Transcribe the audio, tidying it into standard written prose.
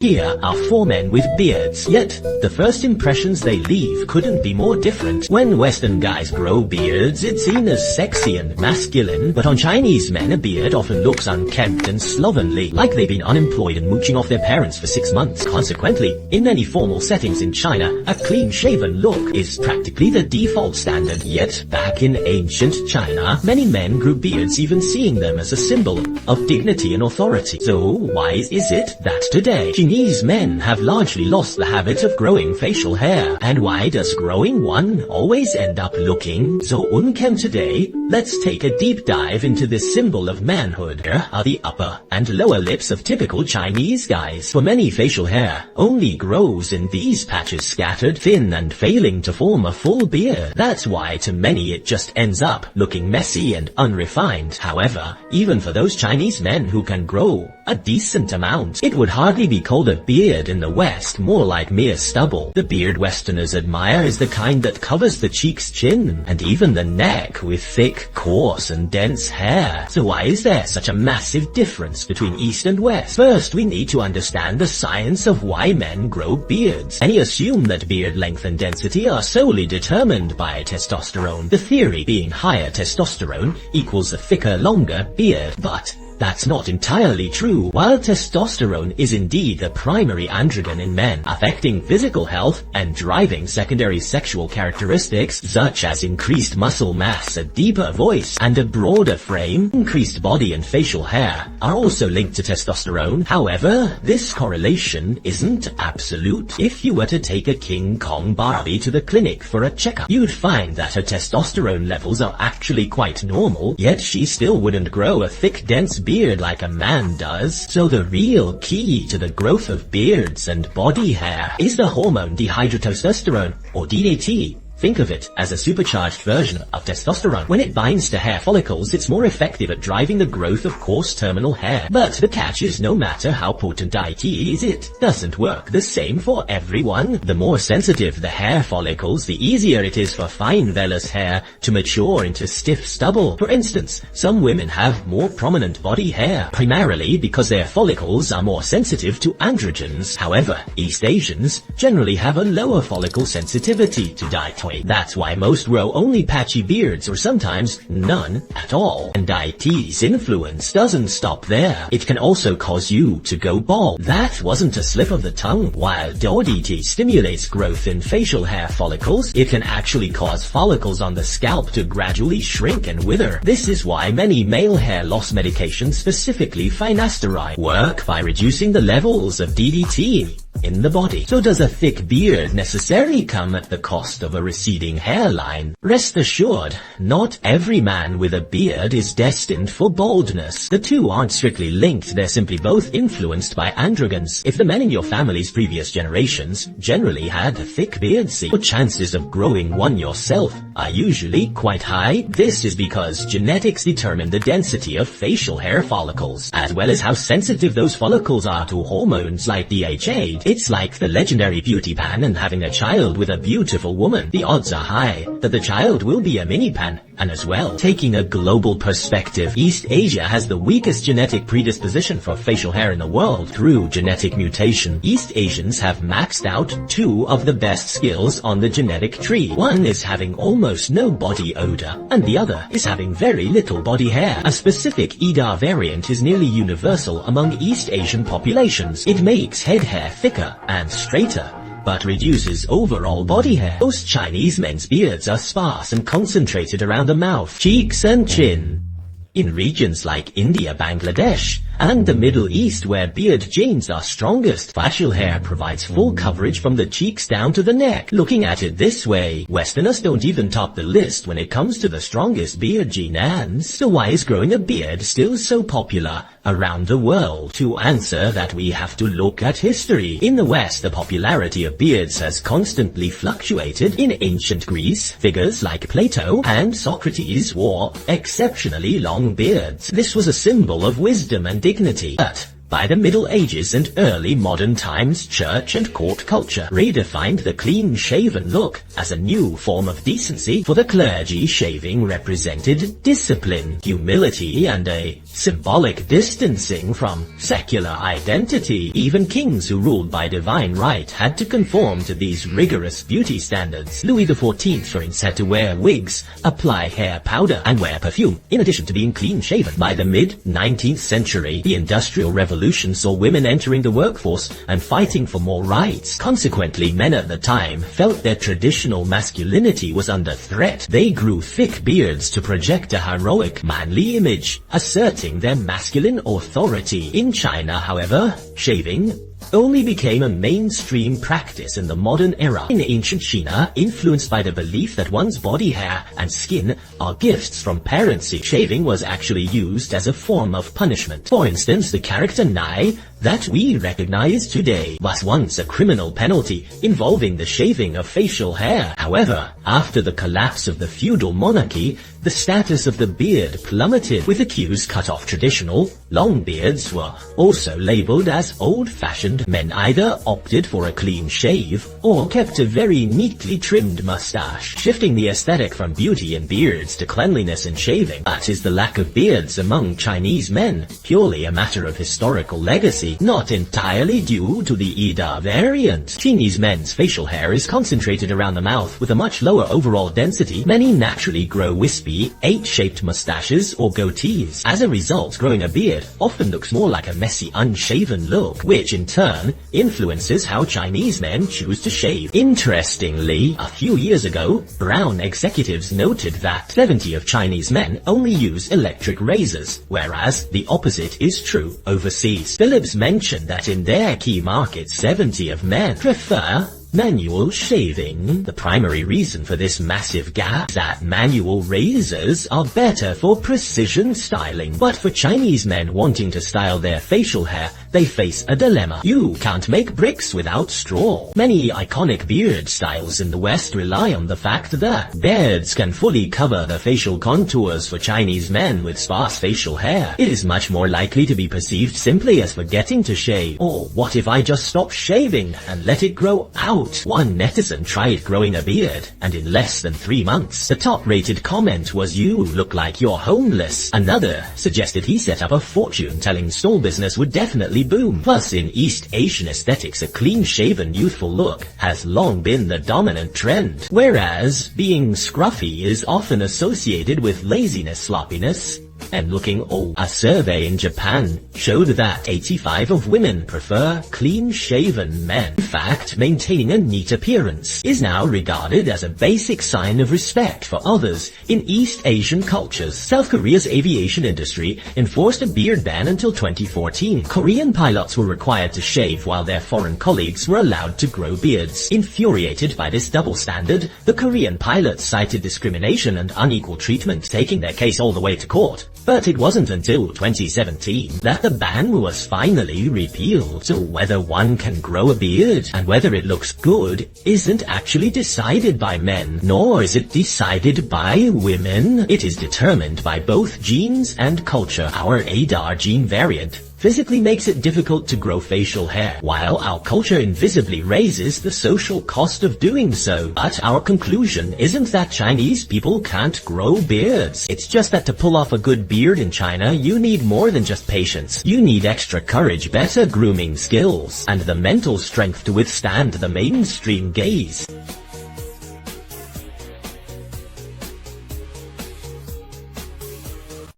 Here are 4 men with beards, yet the first impressions they leave couldn't be more different. When Western guys grow beards, it's seen as sexy and masculine, but on Chinese men a beard often looks unkempt and slovenly, like they've been unemployed and mooching off their parents for 6 months. Consequently, in many formal settings in China, a clean-shaven look is practically the default standard. Yet, back in ancient China, many men grew beards, even seeing them as a symbol of dignity and authority. So, why is it that today, Chinese men have largely lost the habit of growing facial hair? And why does growing one always end up looking so unkempt today? Let's take a deep dive into this symbol of manhood. Here are the upper and lower lips of typical Chinese guys. For many, facial hair only grows in these patches, scattered, thin, and failing to form a full beard. That's why to many it just ends up looking messy and unrefined. However, even for those Chinese men who can grow a decent amount, it would hardly be called a beard in the West, more like mere stubble. The beard Westerners admire is the kind that covers the cheeks, chin, and even the neck with thick, coarse, and dense hair. So why is there such a massive difference between East and West? First, we need to understand the science of why men grow beards. Many assume that beard length and density are solely determined by testosterone, the theory being higher testosterone equals a thicker, longer beard. But that's not entirely true. While testosterone is indeed the primary androgen in men, affecting physical health and driving secondary sexual characteristics such as increased muscle mass, a deeper voice, and a broader frame, increased body and facial hair are also linked to testosterone. However, this correlation isn't absolute. If you were to take a King Kong Barbie to the clinic for a checkup, you'd find that her testosterone levels are actually quite normal, yet she still wouldn't grow a thick, dense beard like a man does. So the real key to the growth of beards and body hair is the hormone dihydrotestosterone, or DHT. Think of it as a supercharged version of testosterone. When it binds to hair follicles, it's more effective at driving the growth of coarse terminal hair. But the catch is, no matter how potent DHT is, it doesn't work the same for everyone. The more sensitive the hair follicles, the easier it is for fine vellus hair to mature into stiff stubble. For instance, some women have more prominent body hair, primarily because their follicles are more sensitive to androgens. However, East Asians generally have a lower follicle sensitivity to DHT. That's why most grow only patchy beards, or sometimes none at all. And DHT's influence doesn't stop there. It can also cause you to go bald. That wasn't a slip of the tongue. While DHT stimulates growth in facial hair follicles, it can actually cause follicles on the scalp to gradually shrink and wither. This is why many male hair loss medications, specifically finasteride, work by reducing the levels of DHT in the body. So does a thick beard necessarily come at the cost of a receding hairline? Rest assured, not every man with a beard is destined for baldness. The two aren't strictly linked, they're simply both influenced by androgens. If the men in your family's previous generations generally had thick beards, your chances of growing one yourself are usually quite high. This is because genetics determine the density of facial hair follicles, as well as how sensitive those follicles are to hormones like DHT. It's like the legendary beauty pan and having a child with a beautiful woman. The odds are high that the child will be a mini pan. And as well, taking a global perspective, East Asia has the weakest genetic predisposition for facial hair in the world. Through genetic mutation, East Asians have maxed out 2 of the best skills on the genetic tree. One is having almost no body odor, and the other is having very little body hair. A specific EDA variant is nearly universal among East Asian populations. It makes head hair thicker and straighter, but reduces overall body hair. Most Chinese men's beards are sparse and concentrated around the mouth, cheeks, and chin. In regions like India, Bangladesh, and the Middle East, where beard genes are strongest, facial hair provides full coverage from the cheeks down to the neck. Looking at it this way, Westerners don't even top the list when it comes to the strongest beard gene. And so why is growing a beard still so popular around the world? To answer that, we have to look at history. In the West, the popularity of beards has constantly fluctuated. In ancient Greece, figures like Plato and Socrates wore exceptionally long beards. This was a symbol of wisdom and dignity. But By the Middle Ages and early modern times, church and court culture redefined the clean-shaven look as a new form of decency. For the clergy, shaving represented discipline, humility, and a symbolic distancing from secular identity. Even kings who ruled by divine right had to conform to these rigorous beauty standards. Louis XIV, for instance, had to wear wigs, apply hair powder, and wear perfume, in addition to being clean-shaven. By the mid-19th century, the Industrial Revolution saw women entering the workforce and fighting for more rights. Consequently, men at the time felt their traditional masculinity was under threat. They grew thick beards to project a heroic, manly image, asserting their masculine authority. In China, however, shaving only became a mainstream practice in the modern era. In ancient China, influenced by the belief that one's body hair and skin are gifts from parents, shaving was actually used as a form of punishment. For instance, the character Nai that we recognize today was once a criminal penalty involving the shaving of facial hair. However, after the collapse of the feudal monarchy, the status of the beard plummeted, with the queues cut off. Traditional long beards were also labeled as old-fashioned. Men either opted for a clean shave or kept a very neatly trimmed mustache, shifting the aesthetic from beauty in beards to cleanliness in shaving. But is the lack of beards among Chinese men purely a matter of historical legacy, not entirely due to the Ida variant? Chinese men's facial hair is concentrated around the mouth with a much lower overall density. Many naturally grow wispy, H-shaped mustaches or goatees. As a result, growing a beard often looks more like a messy, unshaven look, which in turn influences how Chinese men choose to shave. Interestingly, a few years ago, Brown executives noted that 70% of Chinese men only use electric razors, whereas the opposite is true overseas. Phillips mentioned that in their key markets, 70% of men prefer manual shaving. The primary reason for this massive gap is that manual razors are better for precision styling. But for Chinese men wanting to style their facial hair, they face a dilemma. You can't make bricks without straw. Many iconic beard styles in the West rely on the fact that beards can fully cover the facial contours. For Chinese men with sparse facial hair, it is much more likely to be perceived simply as forgetting to shave. Or what if I just stop shaving and let it grow out? One netizen tried growing a beard, and in less than 3 months, the top-rated comment was, "You look like you're homeless." Another suggested he set up a fortune-telling stall business would definitely boom. Plus, in East Asian aesthetics, a clean-shaven, youthful look has long been the dominant trend, whereas being scruffy is often associated with laziness, sloppiness, and looking old. A survey in Japan showed that 85% of women prefer clean-shaven men. In fact, maintaining a neat appearance is now regarded as a basic sign of respect for others in East Asian cultures. South Korea's aviation industry enforced a beard ban until 2014. Korean pilots were required to shave while their foreign colleagues were allowed to grow beards. Infuriated by this double standard, the Korean pilots cited discrimination and unequal treatment, taking their case all the way to court. But it wasn't until 2017 that the ban was finally repealed. So whether one can grow a beard and whether it looks good isn't actually decided by men, nor is it decided by women. It is determined by both genes and culture. Our ADAR gene variant physically makes it difficult to grow facial hair, while our culture invisibly raises the social cost of doing so. But our conclusion isn't that Chinese people can't grow beards. It's just that to pull off a good beard in China, you need more than just patience. You need extra courage, better grooming skills, and the mental strength to withstand the mainstream gaze.